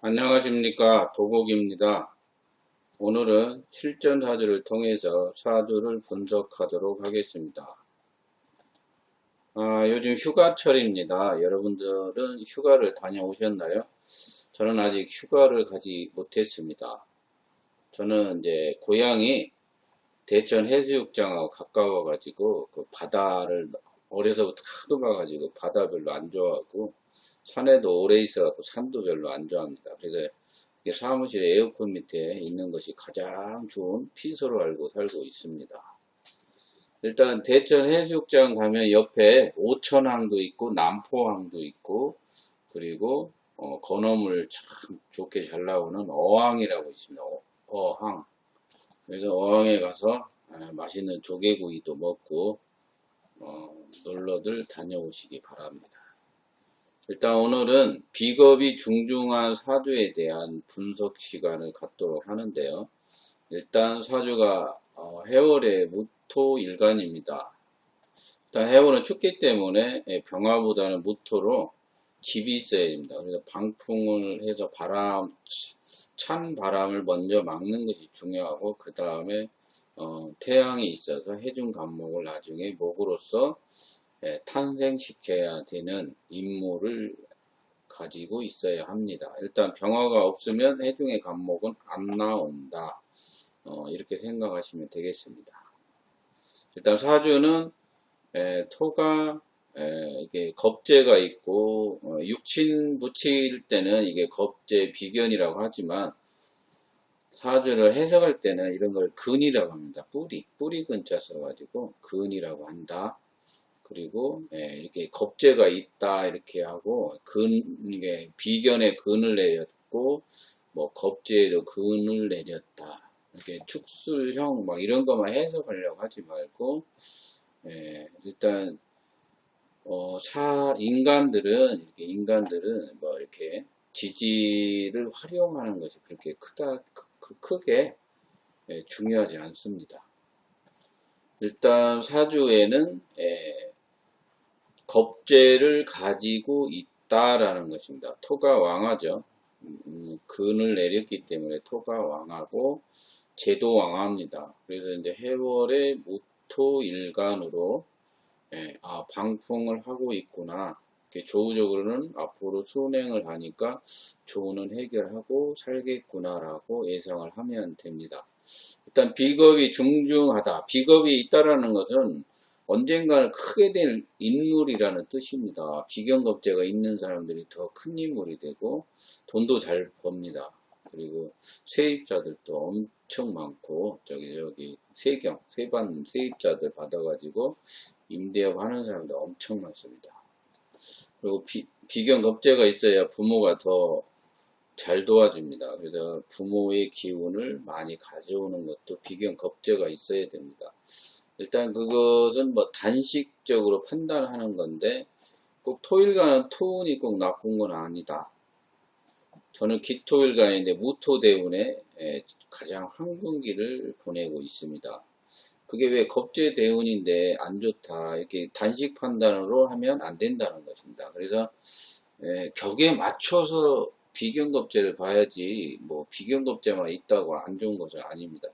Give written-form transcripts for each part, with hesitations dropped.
안녕하십니까, 도복입니다. 오늘은 실전 사주를 통해서 사주를 분석하도록 하겠습니다. 요즘 휴가철입니다. 여러분들은 휴가를 다녀오셨나요? 저는 아직 휴가를 가지 못했습니다. 저는 이제 고향이 대천 해수욕장하고 가까워가지고 그 바다를 어려서부터 하도 봐가지고 바다 별로 안 좋아하고 산에도 오래 있어갖고 산도 별로 안 좋아합니다. 그래서 사무실에 에어컨 밑에 있는 것이 가장 좋은 피서로 알고 살고 있습니다. 일단 대천 해수욕장 가면 옆에 오천항도 있고 남포항도 있고 그리고 건어물 참 좋게 잘 나오는 어항이라고 있습니다. 어항. 그래서 어항에 가서 맛있는 조개구이도 먹고 놀러들 다녀오시기 바랍니다. 일단 오늘은 비겁이 중중한 사주에 대한 분석 시간을 갖도록 하는데요. 일단 사주가 해월의 무토일간입니다. 일단 해월은 춥기 때문에 병화보다는 무토로 집이 있어야 됩니다. 그래서 방풍을 해서 찬 바람을 먼저 막는 것이 중요하고 그 다음에 태양이 있어서 해중 간목을 나중에 목으로서 탄생시켜야 되는 임무를 가지고 있어야 합니다. 일단 병화가 없으면 해중의 간목은 안 나온다. 이렇게 생각하시면 되겠습니다. 일단 사주는 토가 이게 겁재가 있고 육친 붙일 때는 이게 겁재 비견이라고 하지만 사주를 해석할 때는 이런 걸 근이라고 합니다. 뿌리 근자 써가지고 근이라고 한다. 그리고 이렇게 겁재가 있다 이렇게 하고 이게 비견에 근을 내렸고 뭐 겁재에도 근을 내렸다 이렇게 축술형 막 이런 것만 해석하려고 하지 말고 일단 인간들은 뭐 이렇게 지지를 활용하는 것이 그렇게 크게 중요하지 않습니다. 일단 사주에는 겁재를 가지고 있다라는 것입니다. 토가 왕하죠. 근을 내렸기 때문에 토가 왕하고 제도 왕합니다. 그래서 이제 해월의 무토일간으로 방풍을 하고 있구나. 조우적으로는 앞으로 순행을 하니까 조우는 해결하고 살겠구나라고 예상을 하면 됩니다. 일단 비겁이 중중하다. 비겁이 있다라는 것은 언젠가는 크게 될 인물이라는 뜻입니다. 비견겁재가 있는 사람들이 더 큰 인물이 되고 돈도 잘 법니다. 그리고 세입자들도 엄청 많고 저기 세반 세입자들 받아가지고 임대업 하는 사람도 엄청 많습니다. 그리고 비견겁재가 있어야 부모가 더 잘 도와줍니다. 그래서 부모의 기운을 많이 가져오는 것도 비견겁재가 있어야 됩니다. 일단 그것은 뭐 단식적으로 판단하는 건데 꼭 토일간은 토운이 꼭 나쁜 건 아니다. 저는 기토일간인데 무토대운에 가장 황금기를 보내고 있습니다. 그게 왜 겁재 대운인데 안 좋다 이렇게 단식 판단으로 하면 안 된다는 것입니다. 그래서 격에 맞춰서 비견겁재를 봐야지 뭐 비견겁재만 있다고 안 좋은 것은 아닙니다.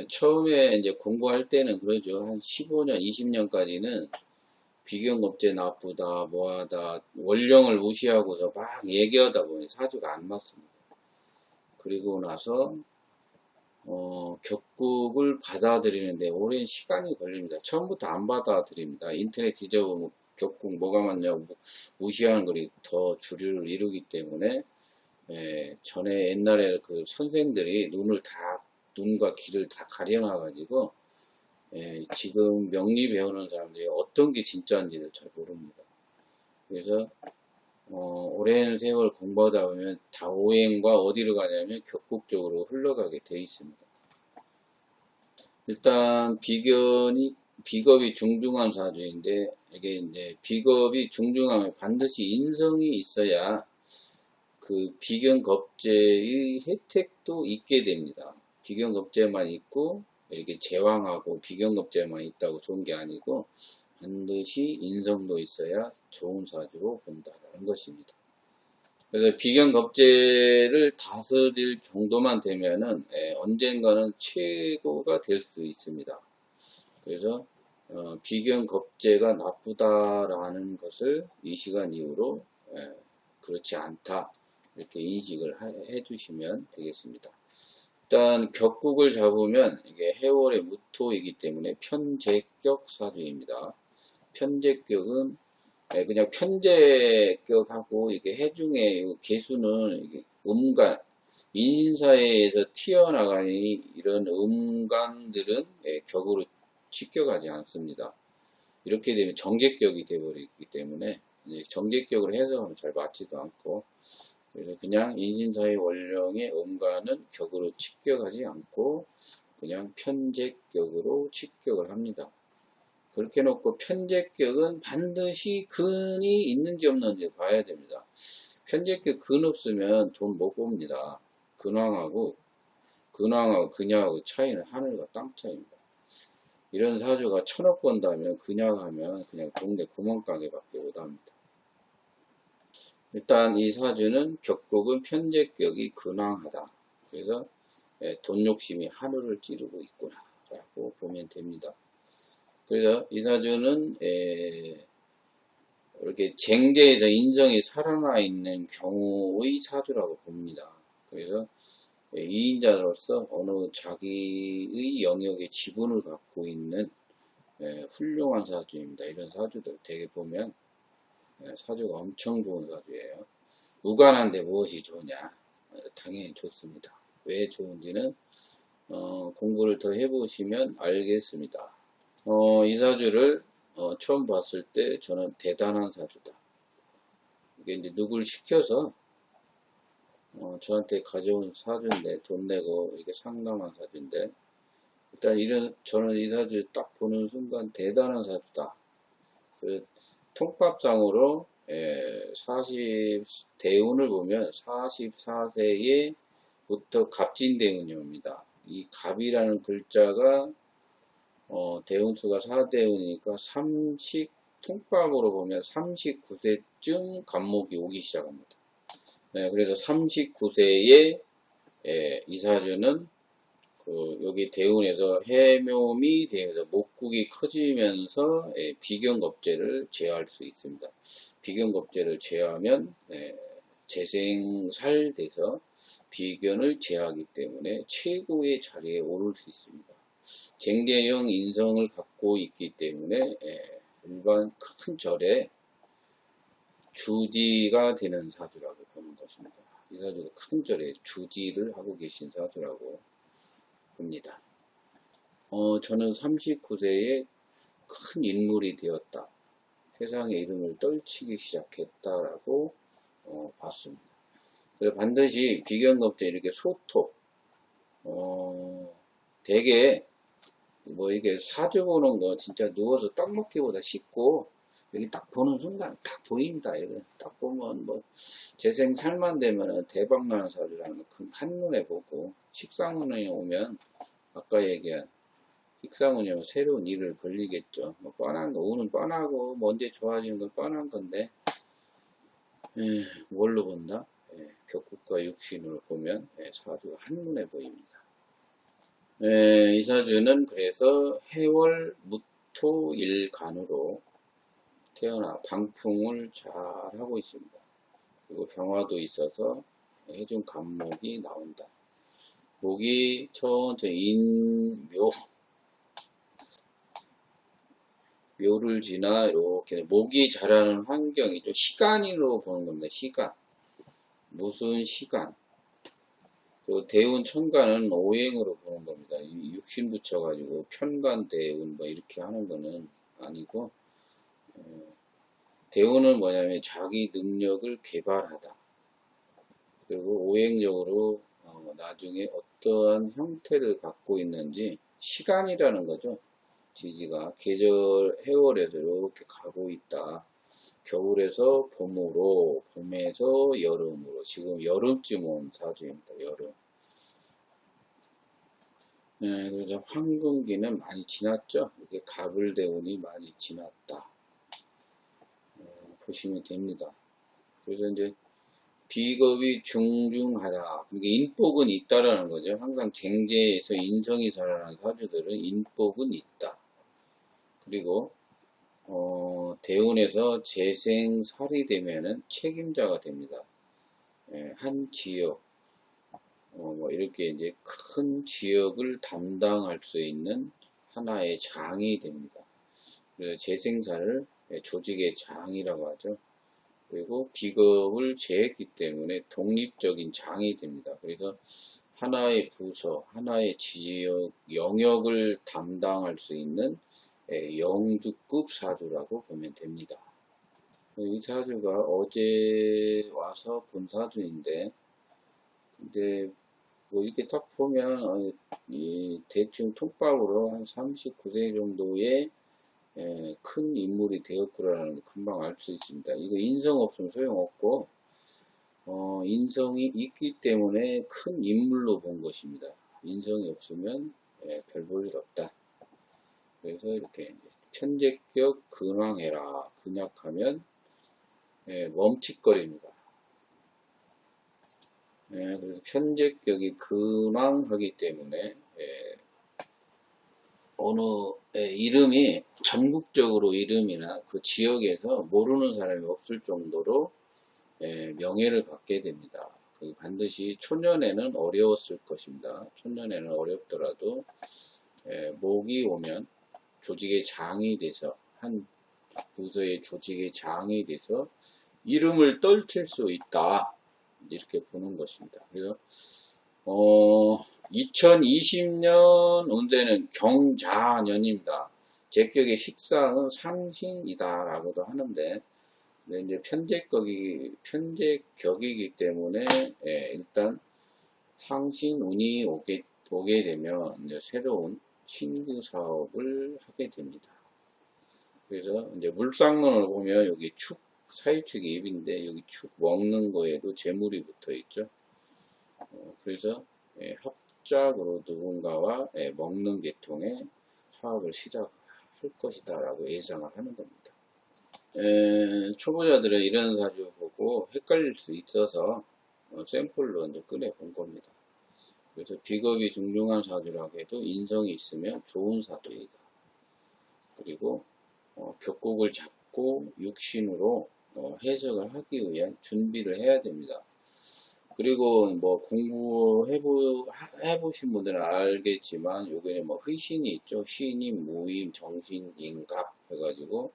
처음에 이제 공부할 때는 그러죠. 한 15년, 20년까지는 비견겁재 나쁘다, 뭐하다, 원령을 무시하고서 막 얘기하다 보니 사주가 안 맞습니다. 그리고 나서 격국을 받아들이는데 오랜 시간이 걸립니다. 처음부터 안 받아들입니다. 인터넷 뒤져보면 격국 뭐가 맞냐고 무시하는 글이 더 주류를 이루기 때문에 전에 옛날에 그 선생들이 눈과 귀를 다 가려놔가지고 지금 명리 배우는 사람들이 어떤 게 진짜인지를 잘 모릅니다. 그래서 오랜 세월 공부하다 보면 다오행과 어디로 가냐면 격국 쪽으로 흘러가게 돼 있습니다. 일단 비겁이 중중한 사주인데 이게 이제 비겁이 중중하면 반드시 인성이 있어야 그 비견겁재의 혜택도 있게 됩니다. 비견겁재만 있고 이렇게 제왕하고 비견겁재만 있다고 좋은 게 아니고 반드시 인성도 있어야 좋은 사주로 본다는 것입니다. 그래서 비견겁제를 다스릴 정도만 되면은 언젠가는 최고가 될 수 있습니다. 그래서 비견겁제가 나쁘다라는 것을 이 시간 이후로 그렇지 않다 이렇게 인식을 해 주시면 되겠습니다. 일단 격국을 잡으면 이게 해월의 무토이기 때문에 편제격 사주입니다. 편제격은 그냥 편제격하고 이게 해중의 개수는 이게 음간 인사에서 튀어나가니 이런 음간들은 격으로 직격하지 않습니다. 이렇게 되면 정제격이 되어버리기 때문에 정제격으로 해석하면 잘 맞지도 않고, 그래서 그냥 인신사의 원령의 음간은 격으로 직격하지 않고 그냥 편제격으로 직격을 합니다. 그렇게 놓고 편제격은 반드시 근이 있는지 없는지 봐야 됩니다. 편제격 근 없으면 돈 못 봅니다. 근황하고 근야하고 차이는 하늘과 땅 차이입니다. 이런 사주가 1000억 번다면 근약하면 그냥 동네 구멍가게밖에 못합니다. 일단 이 사주는 격국은 편제격이 근황하다. 그래서 돈 욕심이 하늘을 찌르고 있구나 라고 보면 됩니다. 그래서 이 사주는 이렇게 쟁제에서 인정이 살아나 있는 경우의 사주라고 봅니다. 그래서 이인자로서 어느 자기의 영역의 지분을 갖고 있는 훌륭한 사주입니다. 이런 사주들 되게 보면 사주가 엄청 좋은 사주예요. 무관한데 무엇이 좋으냐? 당연히 좋습니다. 왜 좋은지는 공부를 더 해보시면 알겠습니다. 이 사주를 처음 봤을 때 저는 대단한 사주다. 이게 이제 누굴 시켜서 저한테 가져온 사주인데, 돈 내고 이게 상담한 사주인데, 일단 저는 이 사주 딱 보는 순간 대단한 사주다. 그 통밥상으로 대운을 보면 44세에부터 갑진대운이 옵니다. 이 갑이라는 글자가 대운수가 4대운이니까 통밥으로 보면 39세쯤 갑목이 오기 시작합니다. 그래서 39세에 이 사주는 여기 대운에서 해묘미 되면서 목국이 커지면서 비견겁제를 제어할 수 있습니다. 비견겁제를 제어하면 재생살돼서 비견을 제어하기 때문에 최고의 자리에 오를 수 있습니다. 쟁계형 인성을 갖고 있기 때문에 일반 큰 절에 주지가 되는 사주라고 보는 것입니다. 이 사주가 큰 절에 주지를 하고 계신 사주라고 봅니다. 저는 39세에 큰 인물이 되었다. 세상의 이름을 떨치기 시작했다라고 봤습니다. 그래서 반드시 비견겁제 이렇게 소토, 되게 이게 사주 보는 거 진짜 누워서 떡 먹기보다 쉽고, 여기 딱 보는 순간 딱 보입니다. 이거 딱 보면 재생 살만 되면 대박나는 사주라는 거 한눈에 보고, 식상운에 오면 아까 얘기한 식상운이 오면 새로운 일을 벌리겠죠. 뻔한 거, 운은 뻔하고 언제 좋아지는 건 뻔한 건데 뭘로 본다? 격국과 육신으로 보면 사주가 한눈에 보입니다. 이 사주는 그래서 해월 무토 일간으로 태어나 방풍을 잘 하고 있습니다. 그리고 병화도 있어서 해중 간목이 나온다. 목이 천천히 묘를 지나 이렇게 목이 자라는 환경이죠. 시간으로 보는 겁니다. 시간. 무슨 시간. 그 대운 천간은 오행으로 보는 겁니다. 육신 붙여가지고 편간 대운 이렇게 하는 거는 아니고, 대운은 뭐냐면 자기 능력을 개발하다. 그리고 오행적으로 나중에 어떠한 형태를 갖고 있는지 시간이라는 거죠. 지지가 계절 해월에서 이렇게 가고 있다. 겨울에서 봄으로, 봄에서 여름으로, 지금 여름쯤 온 사주입니다. 여름. 그래서 황금기는 많이 지났죠. 이렇게 가불대운이 많이 지났다. 보시면 됩니다. 그래서 이제 비겁이 중중하다. 그러니까 인복은 있다라는 거죠. 항상 쟁제에서 인성이 살아나는 사주들은 인복은 있다. 그리고 대운에서 재생살이 되면은 책임자가 됩니다. 한 지역, 뭐 이렇게 이제 큰 지역을 담당할 수 있는 하나의 장이 됩니다. 그래서 재생사를 조직의 장이라고 하죠. 그리고 비겁을 제했기 때문에 독립적인 장이 됩니다. 그래서 하나의 부서, 하나의 지역, 영역을 담당할 수 있는 영주급 사주라고 보면 됩니다. 이 사주가 어제 와서 본 사주인데, 근데 뭐 이렇게 딱 보면 대충 톡박으로 한 39세 정도의 큰 인물이 되었구라는 걸 금방 알 수 있습니다. 이거 인성 없으면 소용없고 인성이 있기 때문에 큰 인물로 본 것입니다. 인성이 없으면 별 볼 일 없다. 그래서 이렇게 편제격 근황해라. 근약하면 멈칫거립니다. 그래서 편제격이 근황하기 때문에 어느 이름이 전국적으로 이름이나 그 지역에서 모르는 사람이 없을 정도로 명예를 갖게 됩니다. 반드시 초년에는 어려웠을 것입니다. 초년에는 어렵더라도 목이 오면 조직의 장이 돼서 한 부서의 조직의 장이 돼서 이름을 떨칠 수 있다. 이렇게 보는 것입니다. 그래서 2020년 운세는 경자년입니다. 제격의 식상은 상신이다라고도 하는데 이제 편제격이기 때문에 일단 상신운이 오게 되면 이제 새로운 신규 사업을 하게 됩니다. 그래서 이제 물상론을 보면 여기 축 사유축이 입인데 여기 축 먹는 거에도 재물이 붙어 있죠. 그래서 합작으로 누군가와 먹는 계통의 사업을 시작할 것이다 라고 예상을 하는 겁니다. 초보자들은 이런 사주 보고 헷갈릴 수 있어서 샘플로 이제 꺼내 본 겁니다. 그래서 비겁이 중중한 사주라고 해도 인성이 있으면 좋은 사주이다. 그리고 격국을 잡고 육신으로 해석을 하기 위한 준비를 해야 됩니다. 그리고 뭐 공부해보신 분들은 알겠지만 여기는 뭐 회신이 있죠. 신임, 무임, 정신, 인갑 해가지고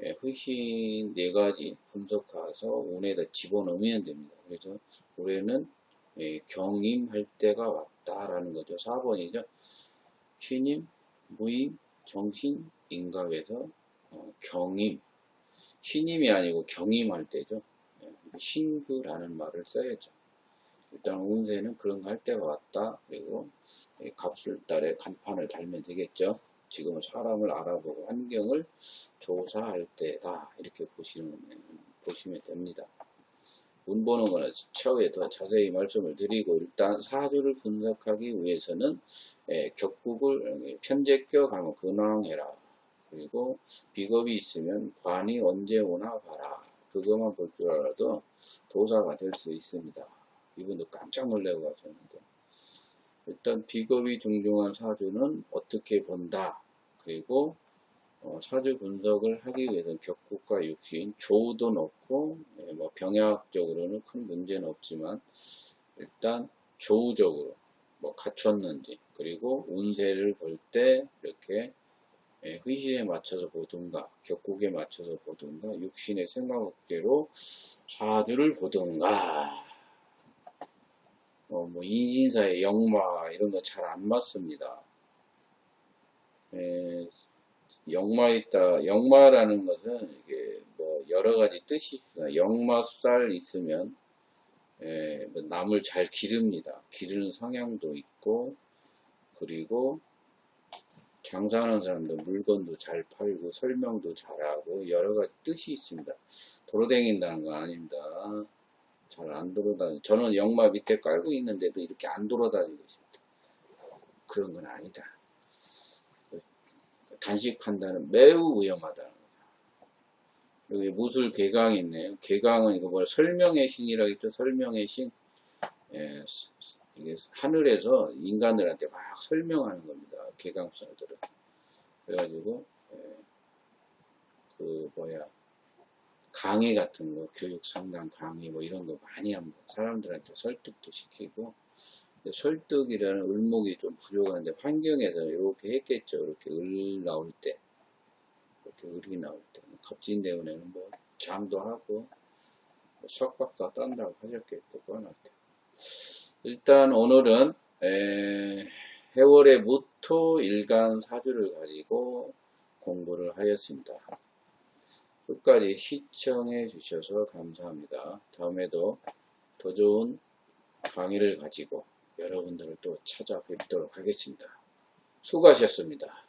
회신 4가지 분석해서 운에다 집어넣으면 됩니다. 그래서 올해는 경임할 때가 왔다라는 거죠. 4번이죠. 신임, 무임, 정신, 인갑에서 경임, 신임이 아니고 경임할 때죠. 신규라는 말을 써야죠. 일단 운세는 그런 거 할 때가 왔다. 그리고 갑술달에 간판을 달면 되겠죠. 지금은 사람을 알아보고 환경을 조사할 때다. 이렇게 보시면 됩니다. 운 보는 거는 차후에 더 자세히 말씀을 드리고 일단 사주를 분석하기 위해서는 격국을 편제격 하면 근황해라. 그리고 비겁이 있으면 관이 언제 오나 봐라. 그것만 볼 줄 알아도 도사가 될 수 있습니다. 이분도 깜짝 놀라고 하셨는데 일단 비겁이 중중한 사주는 어떻게 본다. 그리고 사주 분석을 하기 위해서는 격국과 육신, 조도 넣고 뭐 병약적으로는 큰 문제는 없지만 일단 조우적으로 뭐 갖췄는지 그리고 운세를 볼 때 이렇게 회신에 맞춰서 보든가 격국에 맞춰서 보든가 육신의 생각업계로 사주를 보든가 뭐 인신사의 역마 이런 거 잘 안 맞습니다. 역마 있다. 역마라는 것은 이게 뭐 여러 가지 뜻이 있어요. 역마살 있으면 뭐 남을 잘 기릅니다. 기르는 성향도 있고 그리고 장사하는 사람도 물건도 잘 팔고 설명도 잘하고 여러 가지 뜻이 있습니다. 돌아다닌다는 건 아닙니다. 잘 안 돌아다니. 저는 역마 밑에 깔고 있는데도 이렇게 안 돌아다니고 있습니다. 그런 건 아니다. 단식 판단은 매우 위험하다는 거죠. 여기 무술 개강이 있네요. 개강은 이거 뭐 설명의 신이라고 했죠. 설명의 신. 예, 이게 하늘에서 인간들한테 막 설명하는 겁니다. 개강수들은. 그래가지고 그 뭐야 강의 같은 거, 교육 상담 강의 뭐 이런 거 많이 합니다. 사람들한테 설득도 시키고. 설득이라는 을목이 좀 부족한데 환경에서 이렇게 했겠죠. 이렇게 을 나올 때, 이렇게 을이 나올 때, 갑진대운에는 뭐 잠도 하고 뭐 석박도 딴다고 하셨겠고 그건 같아요. 일단 오늘은 해월의 무토 일간 사주를 가지고 공부를 하였습니다. 끝까지 시청해 주셔서 감사합니다. 다음에도 더 좋은 강의를 가지고 여러분들을 또 찾아뵙도록 하겠습니다. 수고하셨습니다.